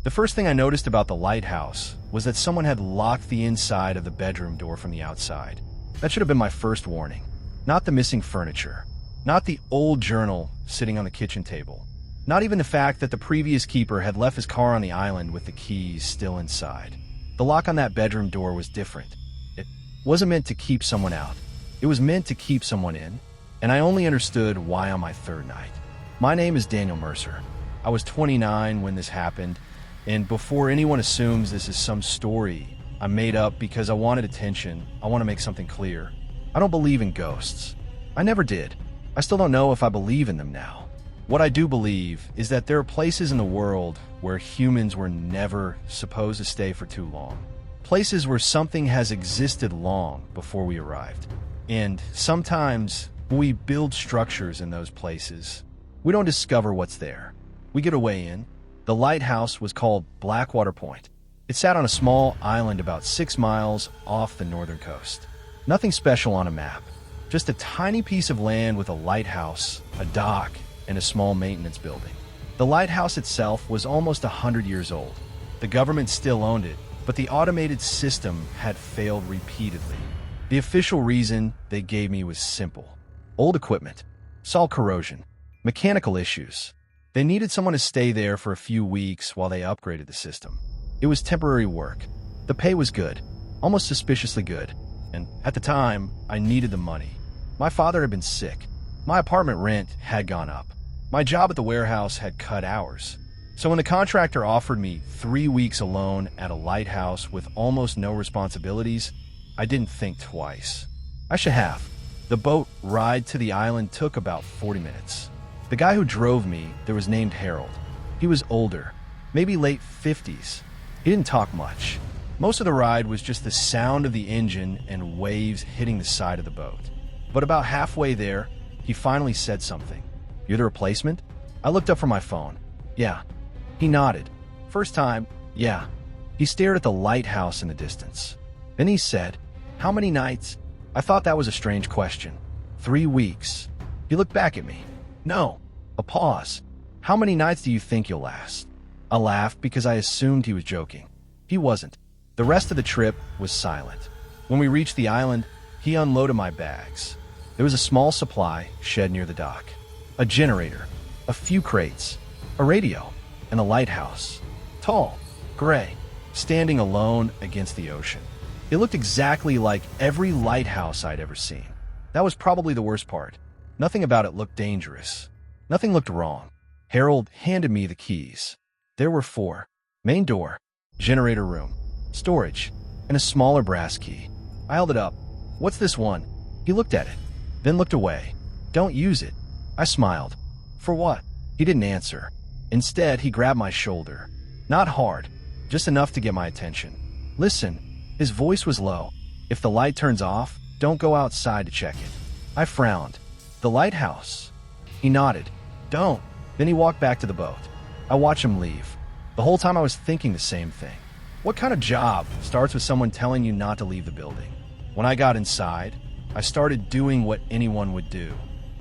The first thing I noticed about the lighthouse was that someone had locked the inside of the bedroom door from the outside. That should have been my first warning. Not the missing furniture. Not the old journal sitting on the kitchen table. Not even the fact that the previous keeper had left his car on the island with the keys still inside. The lock on that bedroom door was different. It wasn't meant to keep someone out. It was meant to keep someone in, and I only understood why on my third night. My name is Daniel Mercer. I was 29 when this happened, and before anyone assumes this is some story I made up because I wanted attention, I want to make something clear. I don't believe in ghosts. I never did. I still don't know if I believe in them now. What I do believe is that there are places in the world where humans were never supposed to stay for too long. Places where something has existed long before we arrived. And sometimes when we build structures in those places, we don't discover what's there. We get a way in. The lighthouse was called Blackwater Point. It sat on a small island about 6 miles off the northern coast. Nothing special on a map. Just a tiny piece of land with a lighthouse, a dock, and a small maintenance building. The lighthouse itself was almost 100 years old. The government still owned it, but the automated system had failed repeatedly. The official reason they gave me was simple. Old equipment, saw corrosion, mechanical issues. They needed someone to stay there for a few weeks while they upgraded the system. It was temporary work. The pay was good, almost suspiciously good, and at the time, I needed the money. My father had been sick. My apartment rent had gone up. My job at the warehouse had cut hours. So when the contractor offered me 3 weeks alone at a lighthouse with almost no responsibilities, I didn't think twice. I should have. The boat ride to the island took about 40 minutes. The guy who drove me there was named Harold. He was older, maybe late 50s. He didn't talk much. Most of the ride was just the sound of the engine and waves hitting the side of the boat. But about halfway there, he finally said something. "You're the replacement?" I looked up from my phone. "Yeah." He nodded. First time, "Yeah." He stared at the lighthouse in the distance. Then he said, "How many nights?" I thought that was a strange question. 3 weeks. He looked back at me. "No." A pause. "How many nights do you think you'll last?" I laughed because I assumed he was joking. He wasn't. The rest of the trip was silent. When we reached the island, he unloaded my bags. There was a small supply shed near the dock. A generator, a few crates, a radio, and a lighthouse. Tall, gray, standing alone against the ocean. It looked exactly like every lighthouse I'd ever seen. That was probably the worst part. Nothing about it looked dangerous. Nothing looked wrong. Harold handed me the keys. There were 4. Main door, generator room, storage, and a smaller brass key. I held it up. "What's this one?" He looked at it, then looked away. "Don't use it." I smiled. "For what?" He didn't answer. Instead, he grabbed my shoulder. Not hard, just enough to get my attention. "Listen." His voice was low. "If the light turns off, don't go outside to check it." I frowned. "The lighthouse?" He nodded. "Don't." Then he walked back to the boat. I watched him leave. The whole time I was thinking the same thing. What kind of job starts with someone telling you not to leave the building? When I got inside, I started doing what anyone would do.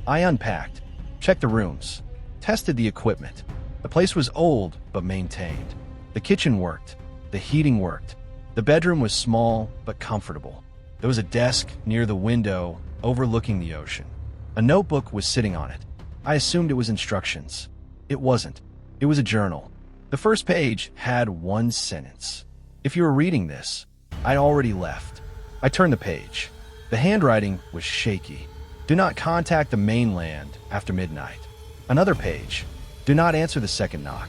I unpacked, checked the rooms, tested the equipment. The place was old but maintained. The kitchen worked. The heating worked. The bedroom was small but comfortable. There was a desk near the window overlooking the ocean. A notebook was sitting on it. I assumed it was instructions. It wasn't. It was a journal. The first page had 1 sentence. If you were reading this, I'd already left. I turned the page. The handwriting was shaky. "Do not contact the mainland after midnight." Another page. "Do not answer the second knock."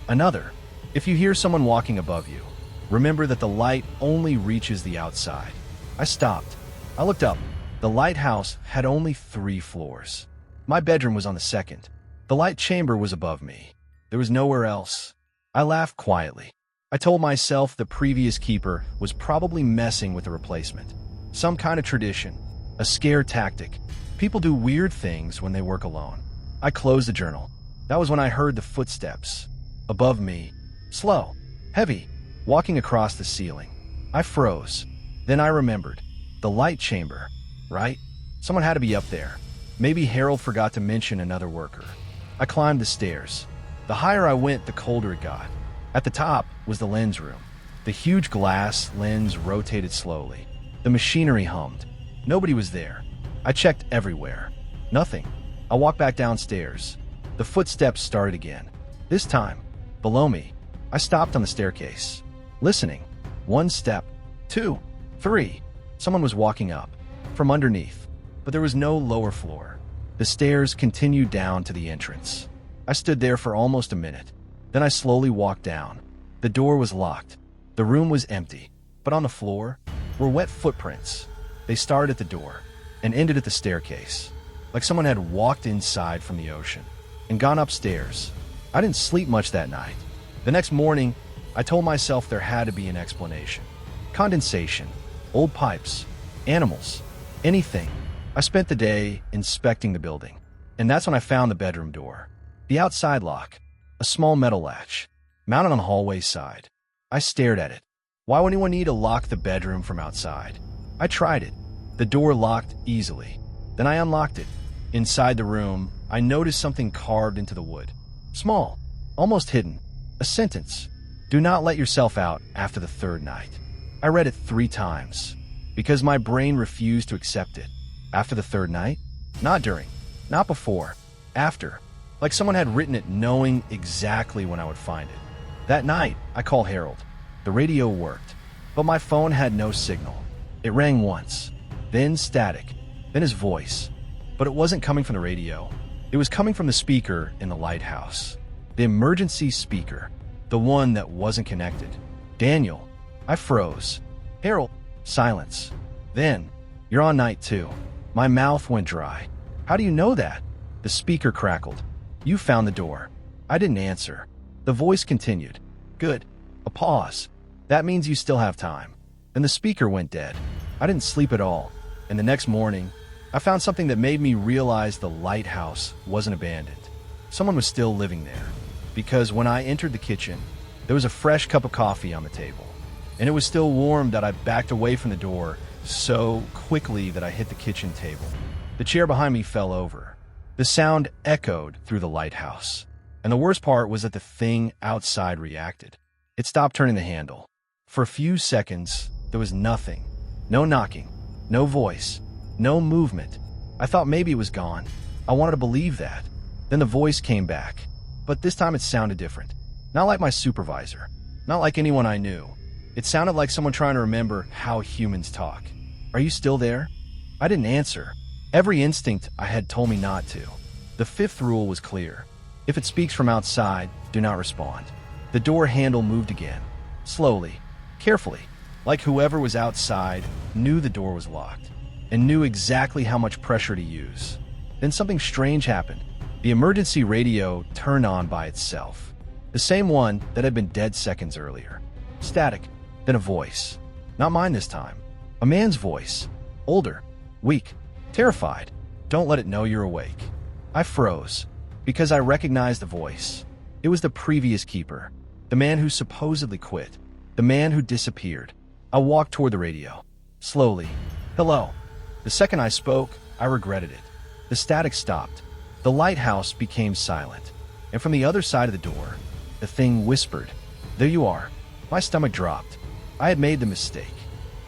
Another. "If you hear someone walking above you, remember that the light only reaches the outside." I stopped. I looked up. The lighthouse had only 3 floors. My bedroom was on the second. The light chamber was above me. There was nowhere else. I laughed quietly. I told myself the previous keeper was probably messing with the replacement. Some kind of tradition. A scare tactic. People do weird things when they work alone. I closed the journal. That was when I heard the footsteps. Above me. Slow. Heavy. Walking across the ceiling. I froze. Then I remembered. The light chamber. Right? Someone had to be up there. Maybe Harold forgot to mention another worker. I climbed the stairs. The higher I went, the colder it got. At the top was the lens room. The huge glass lens rotated slowly. The machinery hummed. Nobody was there. I checked everywhere. Nothing. I walked back downstairs. The footsteps started again. This time, below me. I stopped on the staircase, listening. 1 step, 2, 3. Someone was walking up from underneath, but there was no lower floor. The stairs continued down to the entrance. I stood there for almost a minute. Then I slowly walked down. The door was locked. The room was empty, but on the floor were wet footprints. They started at the door and ended at the staircase, like someone had walked inside from the ocean and gone upstairs. I didn't sleep much that night. The next morning, I told myself there had to be an explanation. Condensation, old pipes, animals, anything. I spent the day inspecting the building, and that's when I found the bedroom door. The outside lock, a small metal latch, mounted on the hallway side. I stared at it. Why would anyone need to lock the bedroom from outside? I tried it. The door locked easily. Then I unlocked it. Inside the room, I noticed something carved into the wood. Small, almost hidden. A sentence. Do not let yourself out after the 3rd night. I read it 3 times because my brain refused to accept it. After the 3rd night? Not during, not before, after. Like someone had written it knowing exactly when I would find it. That night, I called Harold. The radio worked, but my phone had no signal. It rang once, then static, then his voice. But it wasn't coming from the radio. It was coming from the speaker in the lighthouse. The emergency speaker, the one that wasn't connected. Daniel. I froze. Harold. Silence. Then, you're on night 2. My mouth went dry. How do you know that? The speaker crackled. You found the door. I didn't answer. The voice continued. Good. A pause. That means you still have time. And the speaker went dead. I didn't sleep at all. And the next morning, I found something that made me realize the lighthouse wasn't abandoned. Someone was still living there. Because when I entered the kitchen, there was a fresh cup of coffee on the table. And it was still warm that I backed away from the door so quickly that I hit the kitchen table. The chair behind me fell over. The sound echoed through the lighthouse. And the worst part was that the thing outside reacted. It stopped turning the handle. For a few seconds, there was nothing. No knocking, no voice, no movement. I thought maybe it was gone. I wanted to believe that. Then the voice came back. But this time it sounded different. Not like my supervisor. Not like anyone I knew. It sounded like someone trying to remember how humans talk. Are you still there? I didn't answer. Every instinct I had told me not to. The 5th rule was clear. If it speaks from outside, do not respond. The door handle moved again. Slowly, carefully, like whoever was outside knew the door was locked and knew exactly how much pressure to use. Then something strange happened. The emergency radio turned on by itself. The same one that had been dead seconds earlier. Static, then a voice. Not mine this time. A man's voice. Older, weak, terrified. Don't let it know you're awake. I froze because I recognized the voice. It was the previous keeper, the man who supposedly quit, the man who disappeared. I walked toward the radio. Slowly. Hello. The second I spoke, I regretted it. The static stopped. The lighthouse became silent. And from the other side of the door, the thing whispered, There you are. My stomach dropped. I had made the mistake.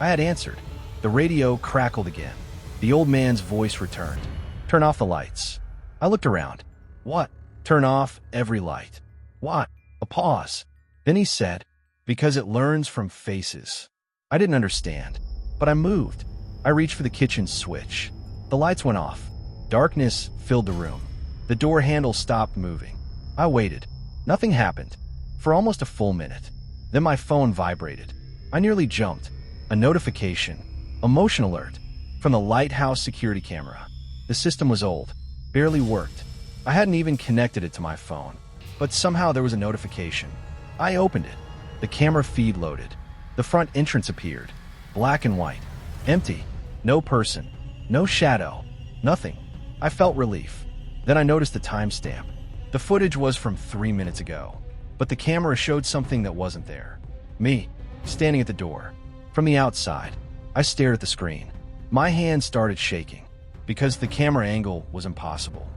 I had answered. The radio crackled again. The old man's voice returned. Turn off the lights. I looked around. What? Turn off every light. What? A pause. Then he said, Because it learns from faces. I didn't understand, but I moved. I reached for the kitchen switch. The lights went off. Darkness filled the room. The door handle stopped moving. I waited. Nothing happened. For almost a full minute. Then my phone vibrated. I nearly jumped. A notification. A motion alert. From the lighthouse security camera. The system was old. Barely worked. I hadn't even connected it to my phone. But somehow there was a notification. I opened it. The camera feed loaded. The front entrance appeared. Black and white. Empty. No person. No shadow. Nothing. I felt relief. Then I noticed the timestamp. The footage was from 3 minutes ago. But the camera showed something that wasn't there. Me, standing at the door. From the outside, I stared at the screen. My hand started shaking because the camera angle was impossible.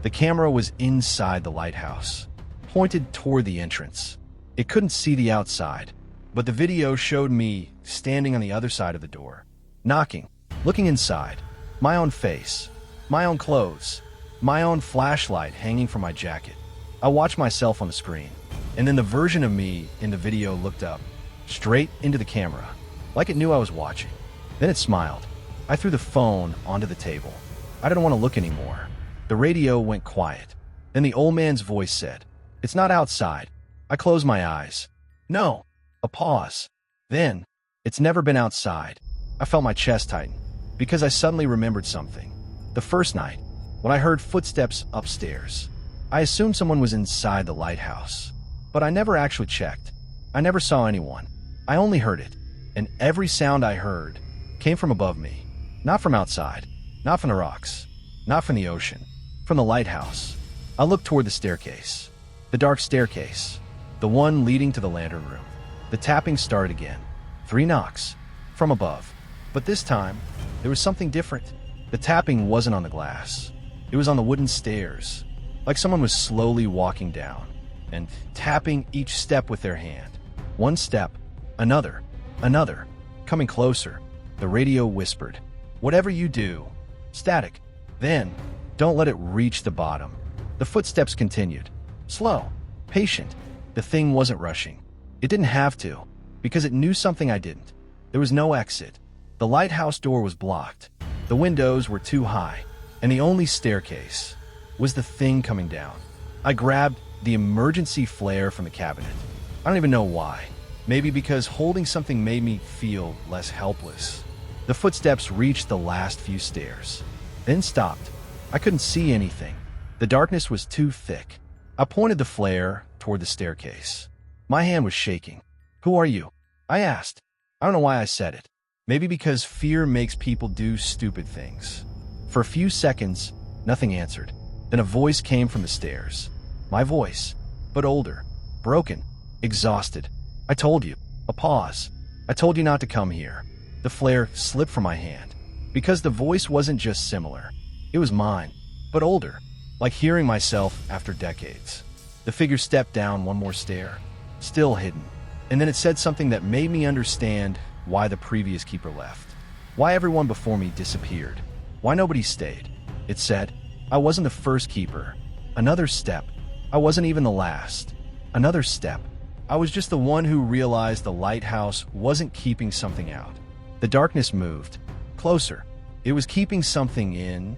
The camera was inside the lighthouse, pointed toward the entrance. It couldn't see the outside, but the video showed me standing on the other side of the door, knocking, looking inside, my own face, my own clothes, my own flashlight hanging from my jacket. I watched myself on the screen, and then the version of me in the video looked up, straight into the camera, like it knew I was watching. Then it smiled. I threw the phone onto the table. I didn't want to look anymore. The radio went quiet. Then the old man's voice said, "It's not outside." I closed my eyes. No. A pause. Then, "It's never been outside." I felt my chest tighten, because I suddenly remembered something. The first night, when I heard footsteps upstairs, I assumed someone was inside the lighthouse. But I never actually checked. I never saw anyone. I only heard it, and every sound I heard came from above me. Not from outside, not from the rocks, not from the ocean, from the lighthouse. I looked toward the staircase. The dark staircase. The one leading to the lantern room. The tapping started again. 3 knocks. From above. But this time, there was something different. The tapping wasn't on the glass. It was on the wooden stairs. Like someone was slowly walking down and tapping each step with their hand. One step, another, another, coming closer. The radio whispered, "Whatever you do, static. Then, don't let it reach the bottom." The footsteps continued. Slow, patient. The thing wasn't rushing. It didn't have to, because it knew something I didn't. There was no exit. The lighthouse door was blocked. The windows were too high, and the only staircase was the thing coming down. I grabbed the emergency flare from the cabinet. I don't even know why. Maybe because holding something made me feel less helpless. The footsteps reached the last few stairs, then stopped. I couldn't see anything. The darkness was too thick. I pointed the flare toward the staircase. My hand was shaking. "Who are you?" I asked. I don't know why I said it. Maybe because fear makes people do stupid things. For a few seconds, nothing answered. Then a voice came from the stairs. My voice, but older, broken, exhausted. "I told you." A pause. "I told you not to come here." The flare slipped from my hand. Because the voice wasn't just similar. It was mine, but older. Like hearing myself after decades. The figure stepped down one more stair, still hidden. And then it said something that made me understand why the previous keeper left. Why everyone before me disappeared. Why nobody stayed. It said, I wasn't the first keeper. Another step. I wasn't even the last. Another step. I was just the one who realized the lighthouse wasn't keeping something out. The darkness moved. Closer. It was keeping something in.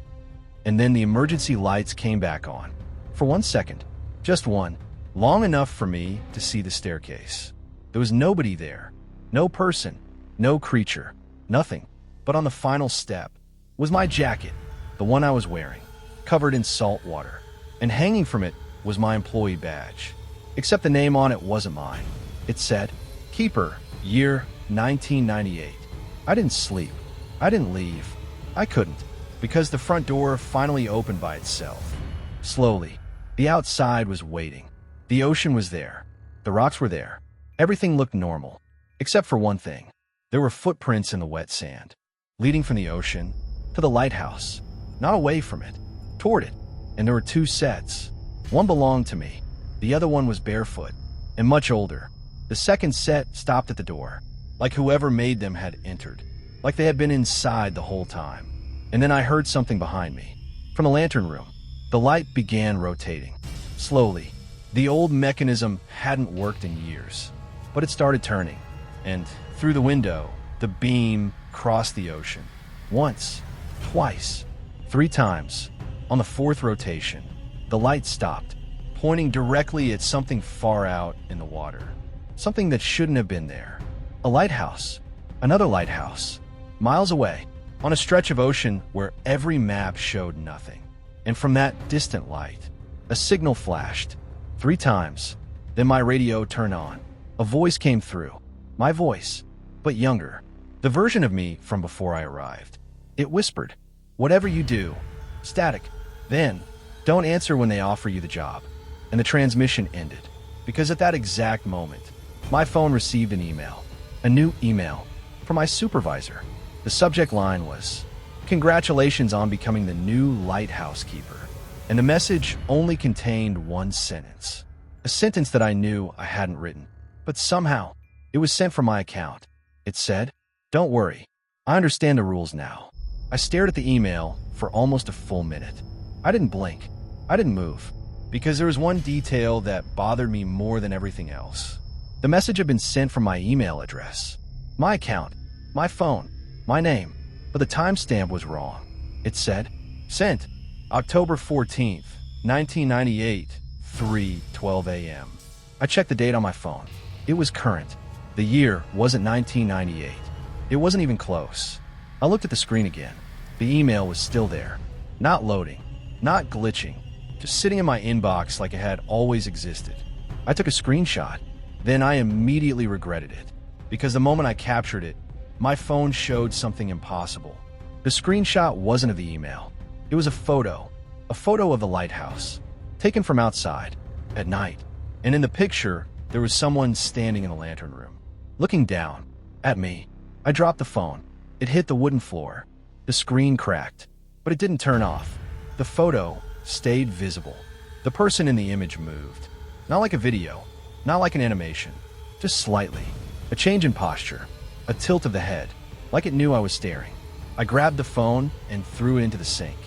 And then the emergency lights came back on. For 1 second. Just one. Long enough for me to see the staircase. There was nobody there. No person. No creature. Nothing. But on the final step was my jacket, the one I was wearing, covered in salt water. And hanging from it was my employee badge. Except the name on it wasn't mine. It said, Keeper, year 1998. I didn't sleep. I didn't leave. I couldn't, because the front door finally opened by itself. Slowly, the outside was waiting. The ocean was there. The rocks were there. Everything looked normal, except for one thing. There were footprints in the wet sand, leading from the ocean to the lighthouse, not away from it, toward it. And there were 2 sets. One belonged to me. The other one was barefoot and much older. The second set stopped at the door, like whoever made them had entered, like they had been inside the whole time. And then I heard something behind me. From the lantern room, the light began rotating. Slowly. The old mechanism hadn't worked in years, but it started turning. And through the window, the beam crossed the ocean. Once, twice, 3 times. On the 4th rotation, the light stopped, pointing directly at something far out in the water. Something that shouldn't have been there. A lighthouse. Another lighthouse. Miles away, on a stretch of ocean where every map showed nothing. And from that distant light, a signal flashed 3 times. Then my radio turned on. A voice came through. My voice, but younger. The version of me from before I arrived. It whispered, whatever you do, static. Then, don't answer when they offer you the job. And the transmission ended. Because at that exact moment, my phone received an email. A new email from my supervisor. The subject line was, congratulations on becoming the new lighthouse keeper. And the message only contained one sentence. A sentence that I knew I hadn't written, but somehow it was sent from my account. It said, "Don't worry, I understand the rules now." I stared at the email for almost a full minute. I didn't blink. I didn't move, because there was one detail that bothered me more than everything else. The message had been sent from my email address, my account, my phone, my name, but the timestamp was wrong. It said, "Sent, October 14th, 1998, 3:12 a.m. I checked the date on my phone. It was current. The year wasn't 1998. It wasn't even close. I looked at the screen again. The email was still there. Not loading, not glitching, just sitting in my inbox like it had always existed. I took a screenshot. Then I immediately regretted it, because the moment I captured it, my phone showed something impossible. The screenshot wasn't of the email. It was a photo of the lighthouse, taken from outside, at night. And in the picture, there was someone standing in the lantern room, looking down at me. I dropped the phone. It hit the wooden floor. The screen cracked, but it didn't turn off. The photo stayed visible. The person in the image moved. Not like a video, not like an animation, just slightly. A change in posture, a tilt of the head, like it knew I was staring. I grabbed the phone and threw it into the sink.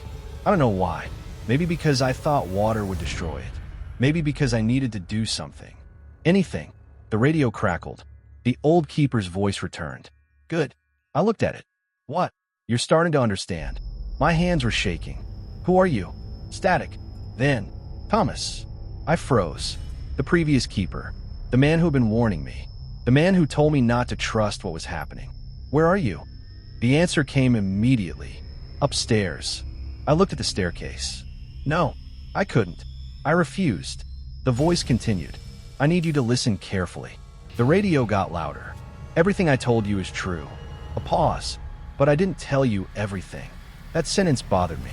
I don't know why. Maybe because I thought water would destroy it. Maybe because I needed to do something. Anything. The radio crackled. The old keeper's voice returned. "Good." I looked at it. "What?" "You're starting to understand." My hands were shaking. "Who are you?" "Static." "Then." "Thomas." I froze. The previous keeper. The man who had been warning me. The man who told me not to trust what was happening. "Where are you?" The answer came immediately. "Upstairs." I looked at the staircase. No, I couldn't. I refused. The voice continued. "I need you to listen carefully." The radio got louder. "Everything I told you is true." A pause. "But I didn't tell you everything." That sentence bothered me,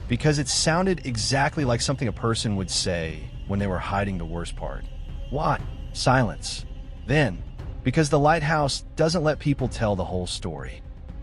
because it sounded exactly like something a person would say when they were hiding the worst part. What? Silence. Then, because the lighthouse doesn't let people tell the whole story.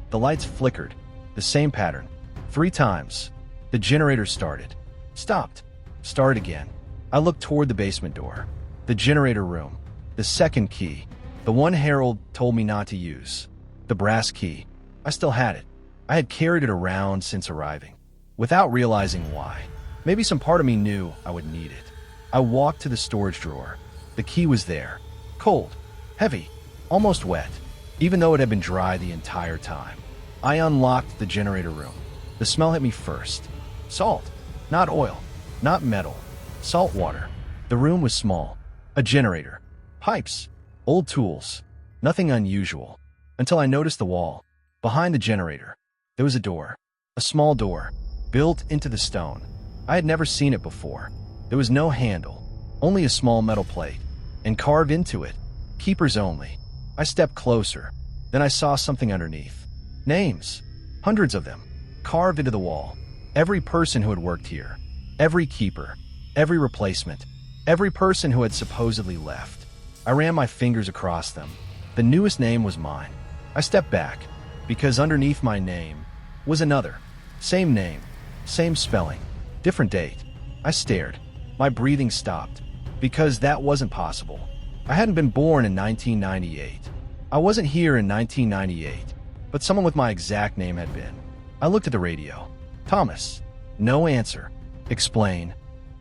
The lights flickered. The same pattern. 3 times. The generator started. Stopped. Started again. I looked toward the basement door. The generator room. The second key. The one Harold told me not to use. The brass key. I still had it. I had carried it around since arriving, without realizing why. Maybe some part of me knew I would need it. I walked to the storage drawer. The key was there. Cold. Heavy. Almost wet, even though it had been dry the entire time. I unlocked the generator room. The smell hit me first. Salt. Not oil. Not metal. Salt water. The room was small. A generator. Pipes. Old tools. Nothing unusual. Until I noticed the wall. Behind the generator, there was a door. A small door. Built into the stone. I had never seen it before. There was no handle. Only a small metal plate. And carved into it, "Keepers only." I stepped closer. Then I saw something underneath. Names. Hundreds of them. Carved into the wall. Every person who had worked here. Every keeper. Every replacement. Every person who had supposedly left. I ran my fingers across them. The newest name was mine. I stepped back, because underneath my name was another. Same name. Same spelling. Different date. I stared. My breathing stopped, because that wasn't possible. I hadn't been born in 1998. I wasn't here in 1998, but someone with my exact name had been. I looked at the radio. "Thomas." No answer. "Explain."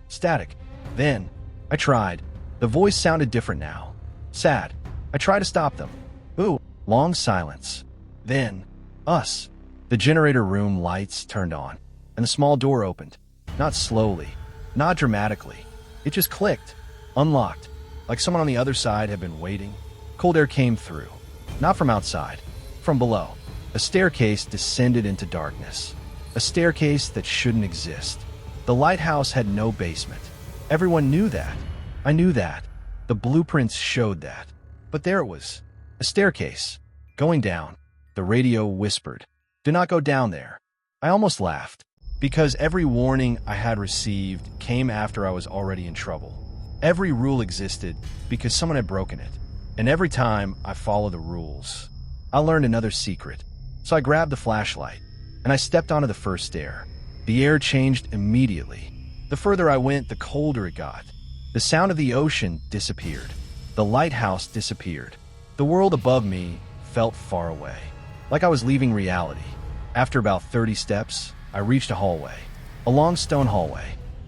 Static. "Then." I tried. The voice sounded different now. Sad. I tried to stop them. "Ooh." Long silence. Then, "Us." The generator room lights turned on, and the small door opened. Not slowly. Not dramatically. It just clicked. Unlocked. Like someone on the other side had been waiting. Cold air came through. Not from outside. From below. A staircase descended into darkness. A staircase that shouldn't exist. The lighthouse had no basement. Everyone knew that. I knew that. The blueprints showed that. But there it was. A staircase. Going down. The radio whispered, "Do not go down there." I almost laughed, because every warning I had received came after I was already in trouble. Every rule existed because someone had broken it. And every time I followed the rules, I learned another secret. So I grabbed the flashlight, and I stepped onto the first stair. The air changed immediately. The further I went, the colder it got. The sound of the ocean disappeared. The lighthouse disappeared. The world above me felt far away, like I was leaving reality. After about 30 steps, I reached a hallway. A long stone hallway.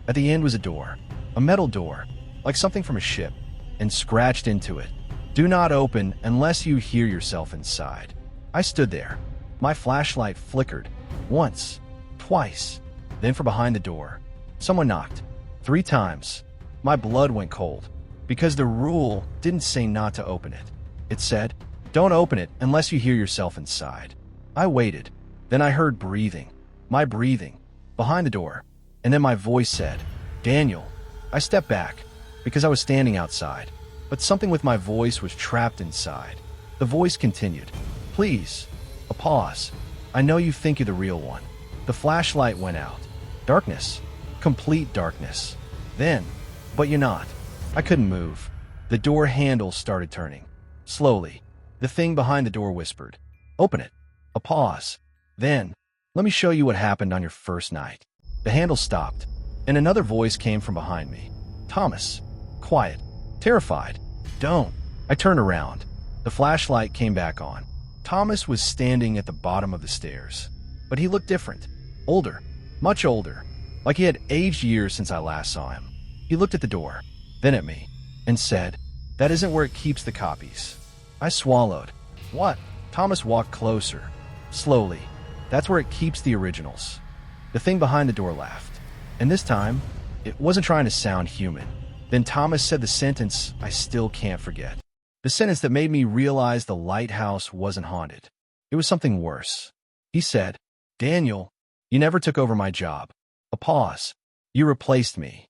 At the end was a door. A metal door, like something from a ship, and scratched into it. "Do not open unless you hear yourself inside." I stood there. My flashlight flickered. Once. Twice. Then from behind the door, someone knocked. 3 times. My blood went cold, because the rule didn't say not to open it. It said, "Don't open it unless you hear yourself inside." I waited. Then I heard breathing. My breathing. Behind the door. And then my voice said, "Daniel." I stepped back, because I was standing outside. But something with my voice was trapped inside. The voice continued, "Please." A pause. "I know you think you're the real one." The flashlight went out. Darkness. Complete darkness. Then, "But you're not." I couldn't move. The door handle started turning. Slowly. The thing behind the door whispered, "Open it." A pause. Then, "Let me show you what happened on your first night." The handle stopped, and another voice came from behind me. "Thomas." Quiet. Terrified. "Don't." I turned around. The flashlight came back on. Thomas was standing at the bottom of the stairs. But he looked different. Older. Much older. Like he had aged years since I last saw him. He looked at the door, then at me, and said, "That isn't where it keeps the copies." I swallowed. "What?" Thomas walked closer. Slowly. "That's where it keeps the originals." The thing behind the door laughed. And this time, it wasn't trying to sound human. Then Thomas said the sentence I still can't forget. The sentence that made me realize the lighthouse wasn't haunted. It was something worse. He said, "Daniel, you never took over my job." A pause. "You replaced me."